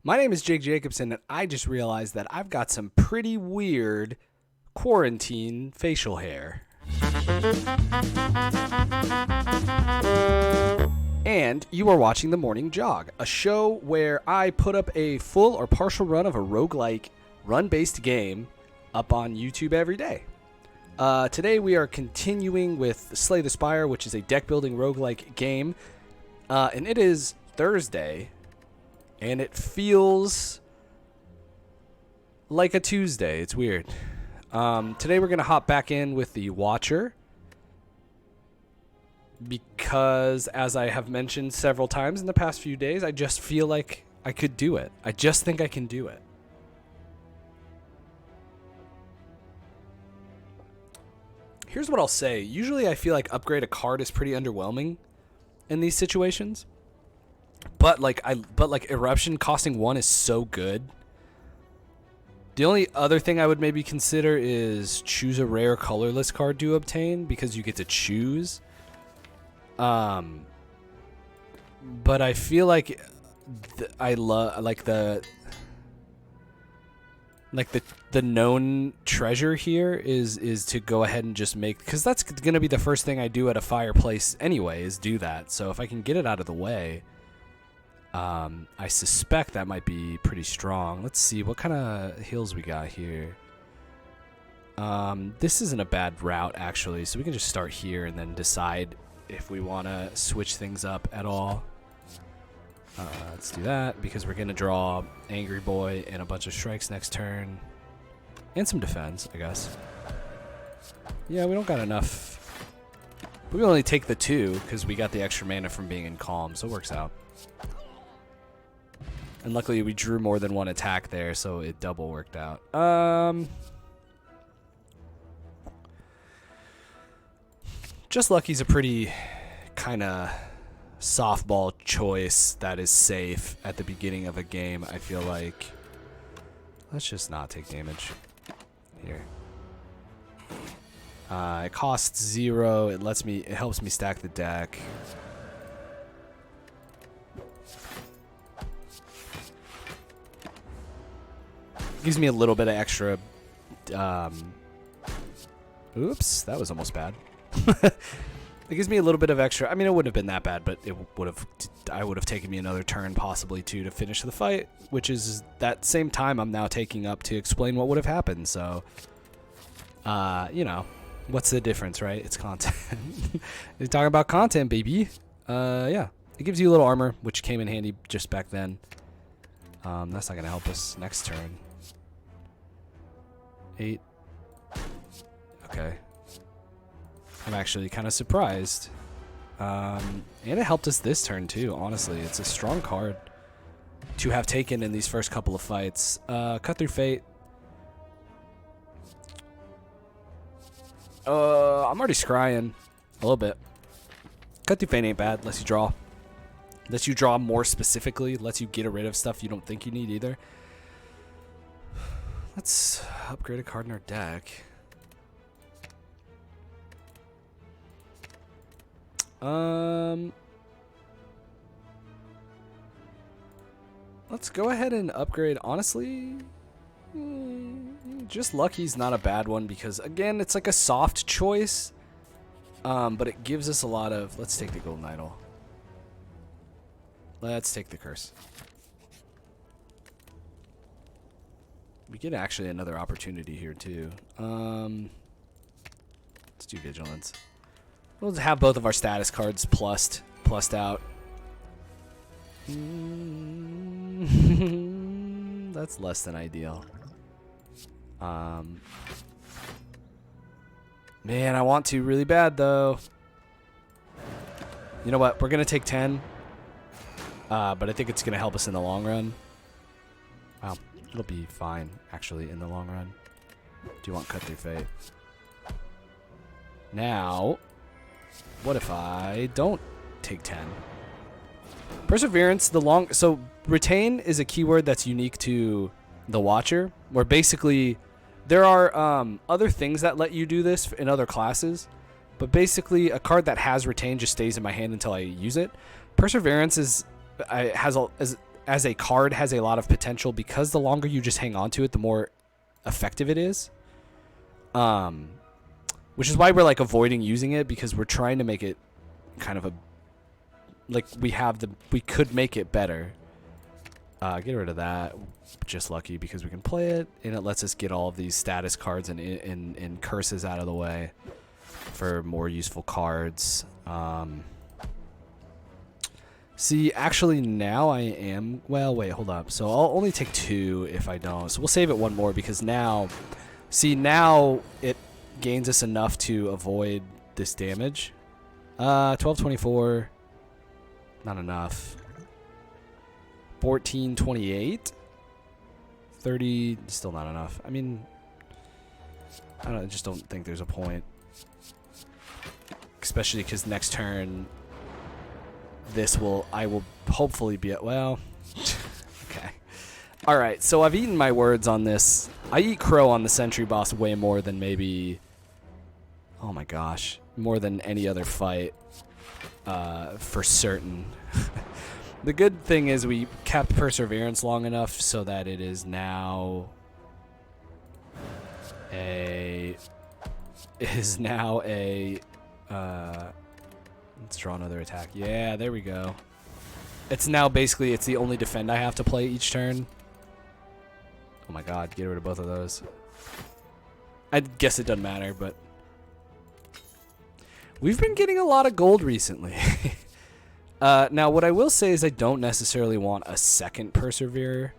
My name is Jake Jacobson, and I just realized that I've got some pretty weird quarantine facial hair. And you are watching The Morning Jog, a show where I put up a full or partial run of a roguelike run-based game up on YouTube every day. Today we are continuing with Slay the Spire, which is a deck-building roguelike game. And it is Thursday, and it feels like a Tuesday. It's weird. Today we're going to hop back in with the Watcher, because as I have mentioned several times in the past few days, I just feel like I could do it. I just think I can do it. Here's what I'll say. Usually I feel like upgrade a card is pretty underwhelming in these situations. But like Eruption costing 1 is so good. The only other thing I would maybe consider is choose a rare colorless card to obtain, because you get to choose. But I feel like I love the known treasure here is to go ahead and just make, because that's going to be the first thing I do at a fireplace anyway, is do that. So if I can get it out of the way, I suspect that might be pretty strong. Let's see what kind of heals we got here. This isn't a bad route, actually, so we can just start here and then decide if we want to switch things up at all. Let's do that, because we're going to draw Angry Boy and a bunch of strikes next turn. And some defense, I guess. Yeah, we don't got enough. We only take the 2, because we got the extra mana from being in Calm, so it works out. And luckily we drew more than one attack there, so it double worked out. Just Lucky's a pretty kind of softball choice that is safe at the beginning of a game, I feel like. Let's just not take damage here. It costs 0. It helps me stack the deck. Gives me a little bit of extra. Oops, that was almost bad. It gives me a little bit of extra. I mean, it wouldn't have been that bad, but I would have taken me another turn, possibly two, to finish the fight, which is that same time I'm now taking up to explain what would have happened. So, you know, what's the difference, right? It's content. You're talking about content, baby. Yeah, it gives you a little armor, which came in handy just back then. That's not gonna help us next turn. 8. Okay. I'm actually kind of surprised. And it helped us this turn too, honestly. It's a strong card to have taken in these first couple of fights. Cut Through Fate. I'm already scrying a little bit. Cut Through Fate ain't bad, lets you draw. Lets you draw more specifically, lets you get rid of stuff you don't think you need either. Let's upgrade a card in our deck. Let's go ahead and upgrade. Honestly, just Lucky's not a bad one, because again, it's like a soft choice, but it gives us a lot of. Let's take the Golden Idol. Let's take the Curse. We get actually another opportunity here too. Let's do Vigilance. We'll have both of our status cards plussed out. That's less than ideal. Man, I want to really bad though. You know what? We're gonna take 10. But I think it's gonna help us in the long run. Wow, it'll be fine actually in the long run. Do you want Cut Through Fate? Now, what if I don't take 10? Perseverance, so retain is a keyword that's unique to the Watcher, where basically there are other things that let you do this in other classes, but basically a card that has retain just stays in my hand until I use it. Perseverance is as a card has a lot of potential because the longer you just hang on to it, the more effective it is. Which is why we're like avoiding using it, because we're trying to make it kind of a like we could make it better. Get rid of that. Just lucky because we can play it, and it lets us get all of these status cards and curses out of the way for more useful cards. See, actually now I am... Well, wait, hold up. So I'll only take 2 if I don't. So we'll save it 1 more because now... See, now it gains us enough to avoid this damage. 12/24. Not enough. 14/28. 30. Still not enough. I mean... I just don't think there's a point. Especially because next turn... I will hopefully be at, well, okay. All right, so I've eaten my words on this. I eat crow on the sentry boss way more than maybe, oh my gosh, more than any other fight, for certain. The good thing is we kept perseverance long enough so that it is now a, let's draw another attack. Yeah, there we go. It's now basically, it's the only defend I have to play each turn. Oh my god, get rid of both of those. I guess it doesn't matter, but... We've been getting a lot of gold recently. Now, what I will say is I don't necessarily want a second Perseverance.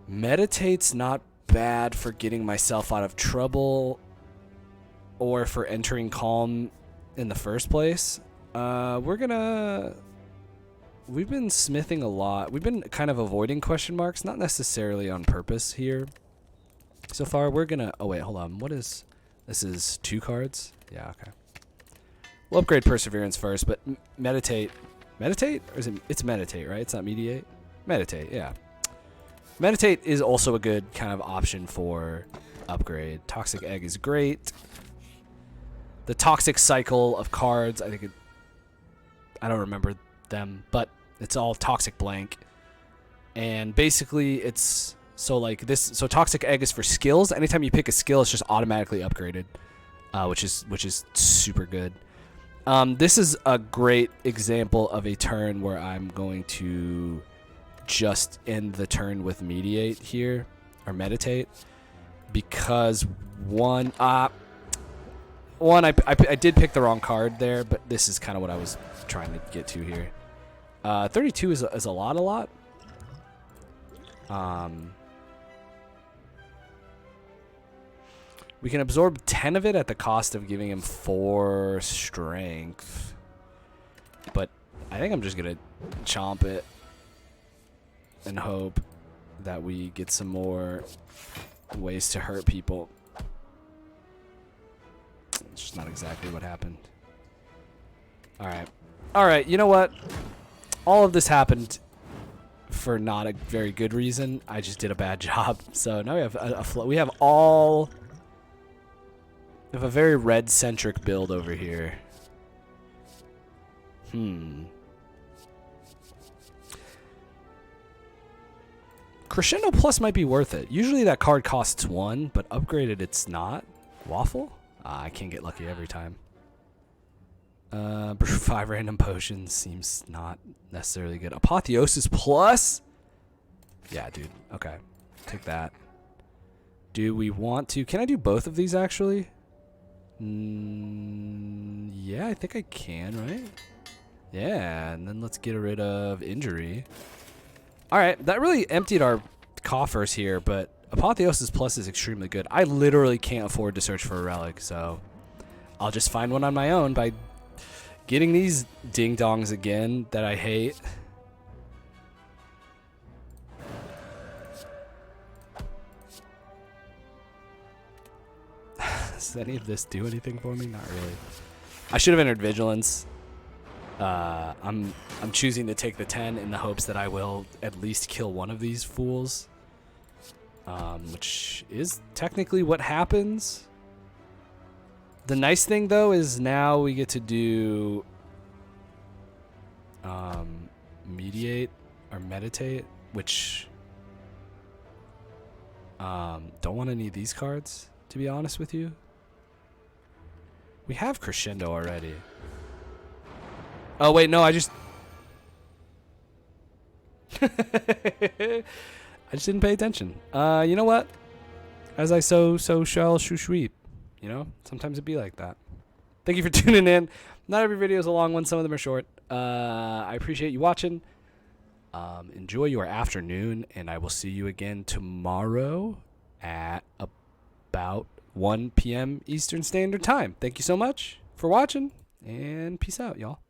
Meditate's not bad for getting myself out of trouble... or for entering calm in the first place. We've been smithing a lot. We've been kind of avoiding question marks, not necessarily on purpose here. So far, we're gonna, oh wait, hold on. This is 2 cards? Yeah, okay. We'll upgrade Perseverance first, but Meditate. Meditate? Or is it, it's Meditate, right? It's not Mediate? Meditate, yeah. Meditate is also a good kind of option for upgrade. Toxic Egg is great. The toxic cycle of cards, I don't remember them, but it's all toxic blank. And basically it's, so like this, so toxic egg is for skills. Anytime you pick a skill, it's just automatically upgraded, which is super good. This is a great example of a turn where I'm going to just end the turn with mediate here, or meditate, because I did pick the wrong card there, but this is kind of what I was trying to get to here. 32 is a lot. We can absorb 10 of it at the cost of giving him 4 strength. But I think I'm just going to chomp it and hope that we get some more ways to hurt people. It's just not exactly what happened. Alright, you know what? All of this happened for not a very good reason. I just did a bad job. So now we have we have a very red-centric build over here. Crescendo Plus might be worth it. Usually that card costs 1, but upgraded it's not. Waffle? I can't get lucky every time. 5 random potions seems not necessarily good. Apotheosis Plus? Yeah, dude. Okay. Take that. Do we want to... Can I do both of these, actually? Yeah, I think I can, right? Yeah, and then let's get rid of injury. Alright, that really emptied our coffers here, but Apotheosis Plus is extremely good. I literally can't afford to search for a relic, so I'll just find one on my own by getting these ding-dongs again that I hate. Does any of this do anything for me? Not really. I should have entered Vigilance. I'm choosing to take the 10 in the hopes that I will at least kill one of these fools. Which is technically what happens. The nice thing, though, is now we get to do Mediate or Meditate, which don't want any of these cards, to be honest with you. We have Crescendo already. Oh wait, no, I just I just didn't pay attention. You know what? As I so shall sweep. You know, sometimes it be like that. Thank you for tuning in. Not every video is a long one. Some of them are short. I appreciate you watching. Enjoy your afternoon, and I will see you again tomorrow at about 1 p.m. Eastern Standard Time. Thank you so much for watching, and peace out, y'all.